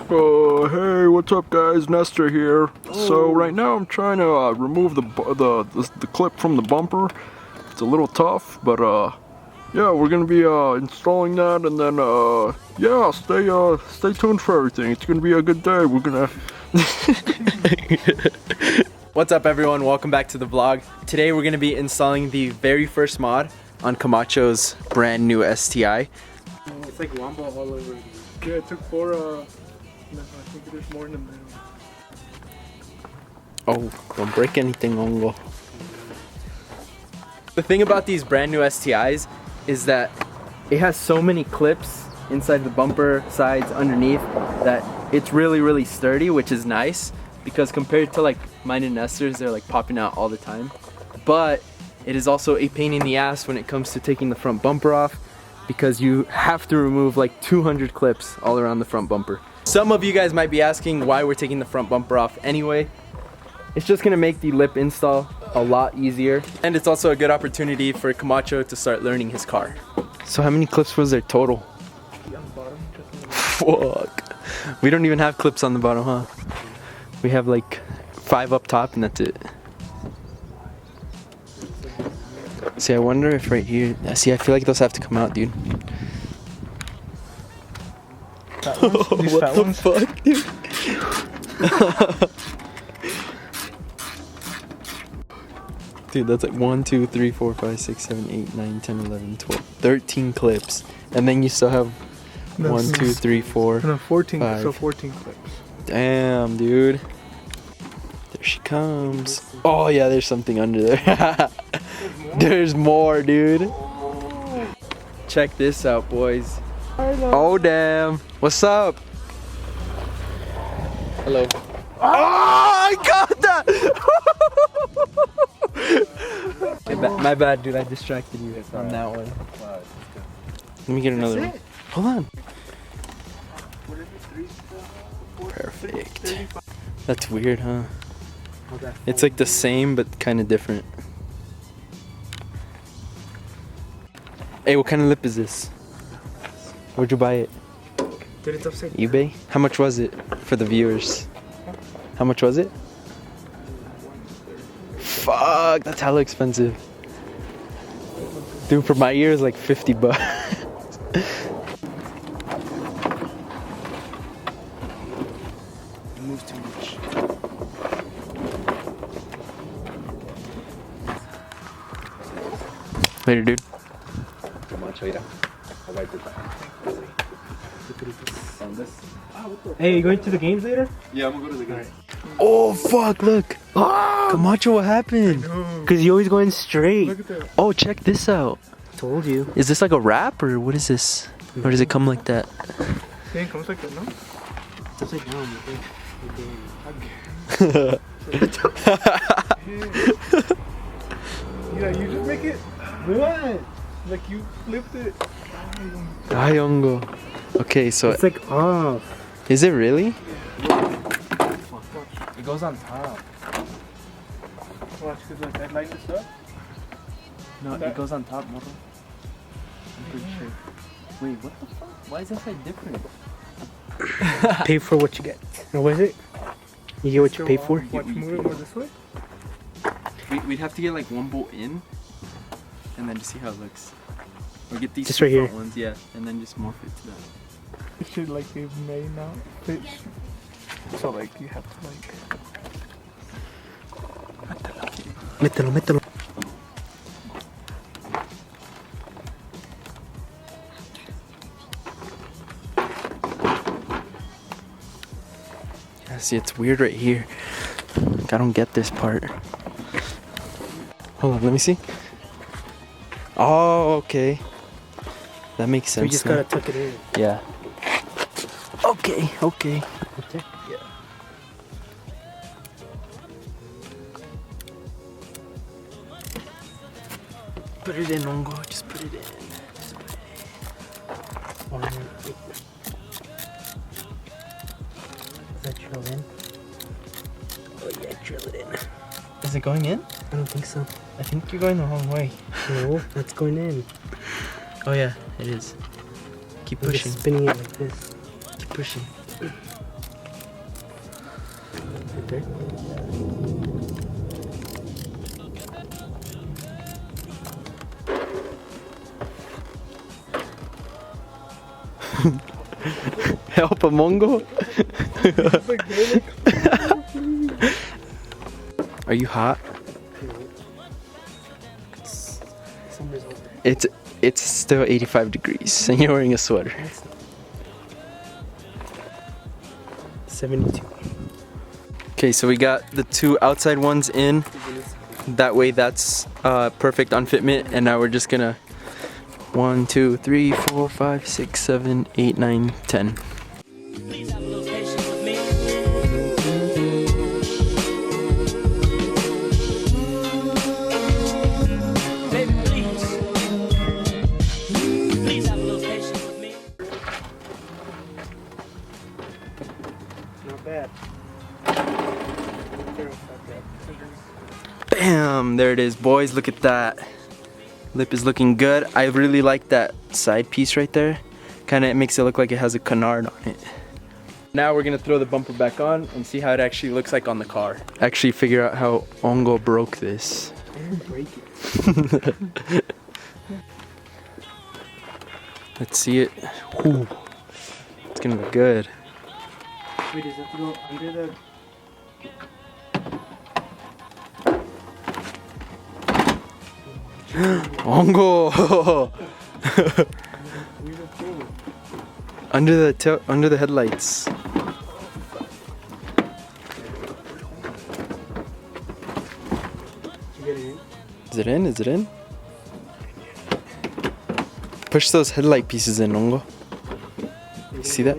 Hey, what's up guys? Nestor here. So right now I'm trying to remove the clip from the bumper. It's a little tough, but yeah, we're gonna be installing that, and then yeah, stay tuned for everything. It's gonna be a good day. We're gonna What's up everyone, welcome back to the vlog. Today we're gonna be installing the very first mod on Camacho's brand new STI. It's like Wamba all over. Yeah, it took 4, no, I think there's more in the middle. Oh, don't break anything, Ongo. The thing about these brand new STIs is that it has so many clips inside the bumper, sides, underneath, that it's really sturdy, which is nice, because compared to like mine and Nestor's, they're like popping out all the time. But it is also a pain in the ass when it comes to taking the front bumper off, because you have to remove like 200 clips all around the front bumper. Some of you guys might be asking why we're taking the front bumper off anyway. It's just gonna make the lip install a lot easier, and it's also a good opportunity for Camacho to start learning his car. So how many clips was there total? Fuck. We don't even have clips on the bottom, huh? We have like 5 up top and that's it. See, I wonder if right here, see, I feel like those have to come out, dude. What the fuck, dude? Dude, that's like 1, 2, 3, 4, 5, 6, 7, 8, 9, 10, 11, 12, 13 clips. And then you still have 1, 2, 3, 4, no, 14, 5. so 14 clips. Damn, dude. There she comes. Oh yeah, there's something under there. There's more, dude. Check this out, boys. Oh damn. What's up? Hello. Oh, I got that! My bad, dude. I distracted you on that one. Let me get another one. Hold on. Perfect. That's weird, huh? It's like the same, but kind of different. Hey, what kind of lip is this? Where'd you buy it? Dude, it's upside down. eBay? How much was it for the viewers? How much was it? Fuck, that's hella expensive. Dude, for my ear is like 50 bucks. Move too much. Later, dude. Hey, you going to the games later? Yeah, I'm gonna go to the game. Oh fuck, look. Camacho, what happened? Cause you always going straight. Look at that. Oh, check this out. Told you. Is this like a wrap or what is this? Or does it come like that? Yeah, it comes like that, no? It's like down. Yeah, you just make it. What? Like you flipped it. Ayongo. Okay, so It's like off. is it really? It goes on top. Watch, cause like I lined this up. No, it goes on top, Moto. I'm pretty sure. Wait, what the fuck? Why is that side different? Pay for what you get. Or what is it? You get what you pay for? Yeah, Watch, move it more this way. We'd have to get like one bolt in, and then just see how it looks. Or get these Just two right here. front ones, yeah, and then just morph it to that. It should like be made now. Bitch. So like you have to like. Mételo, mételo. Yeah, see, it's weird right here. Like, I don't get this part. Hold on, let me see. Oh, okay. That makes sense. We just now. gotta tuck it in. Yeah. Okay, okay. Okay. Yeah. Put it in, Ongo. Just put it in. Just put it in. Is that drill in? Oh yeah, drill it in. Is it going in? I don't think so. I think you're going the wrong way. No, that's going in. Oh yeah, it is. Keep I'm pushing. just spinning it like this. Keep pushing. Okay. Help a Mongol? Are you hot? Summer's over. It's still 85 degrees and you're wearing a sweater. 72. Okay, so we got the two outside ones in. That way that's perfect on fitment, and now we're just gonna 1, 2, 3, 4, 5, 6, 7, 8, 9, 10. Please have location with me. Baby, please. Please have location with me. Not bad. Bam! There it is, boys. Look at that. Lip is looking good. I really like that side piece right there. Kind of makes it look like it has a canard on it. Now we're gonna throw the bumper back on and see how it actually looks like on the car. Actually figure out how Ongo broke this. Break it. Let's see it. Ooh. It's gonna look good. Wait, does that go under the... Ongo! Under the headlights. Did you get it in? Is it in? Is it in? Push those headlight pieces in, Ongo. See that?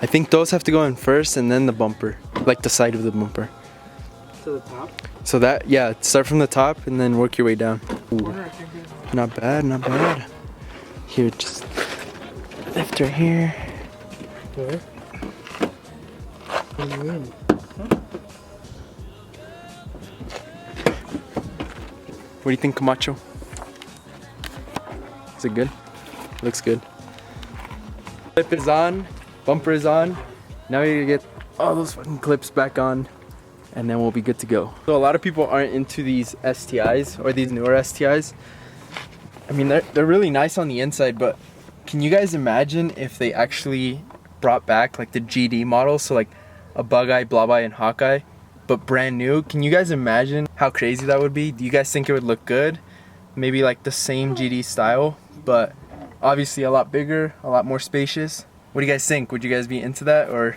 I think those have to go in first and then the bumper. Like the side of the bumper. To the top? So that, yeah, start from the top and then work your way down. Ooh. Not bad, not bad. Here, just lift her here. Where? What are you in? What do you think, Camacho? Is it good? Looks good. Clip is on, bumper is on. Now you're gonna get all those fucking clips back on, and then we'll be good to go. So a lot of people aren't into these STIs or these newer STIs. I mean, they're really nice on the inside, but can you guys imagine if they actually brought back like the GD model? So like a Bug Eye, Blob Eye, and Hawkeye, but brand new. Can you guys imagine how crazy that would be? Do you guys think it would look good? Maybe like the same GD style, but obviously a lot bigger, a lot more spacious. What do you guys think? Would you guys be into that, or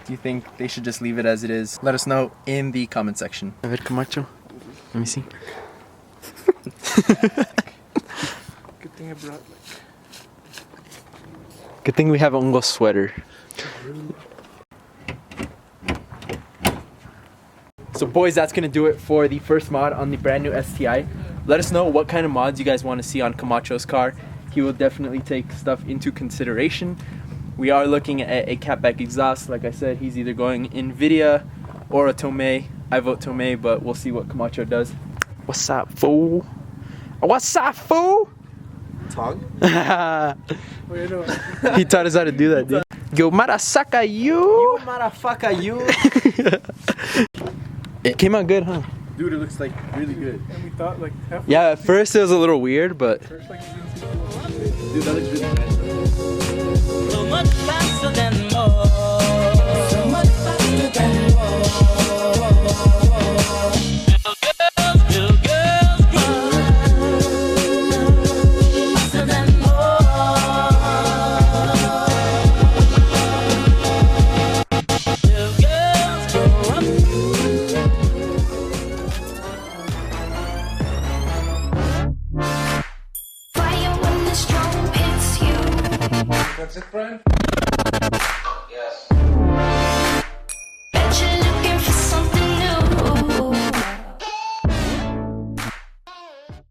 do you think they should just leave it as it is? Let us know in the comment section. A ver, Camacho. Let me see. Good thing I brought Good thing we have Ongo's sweater. So boys, that's gonna do it for the first mod on the brand new STI. Let us know what kind of mods you guys want to see on Camacho's car. He will definitely take stuff into consideration. We are looking at a catback exhaust. Like I said, he's either going NVIDIA or a Tomei. I vote Tomei, but we'll see what Camacho does. What's up, fool? What's up, fool? Tog? He taught us how to do that, dude. Yo, motherfucker, you! Motherfucker, you! It came out good, huh? Dude, it looks like really good. And we thought like Yeah, at first it was a little weird, but first like you didn't see dude, that looks really nice. So much faster than more. So much faster than more. Little girls, faster than more. Little girls grow up. Fire when the storm hits you. That's it, Brian? Yes.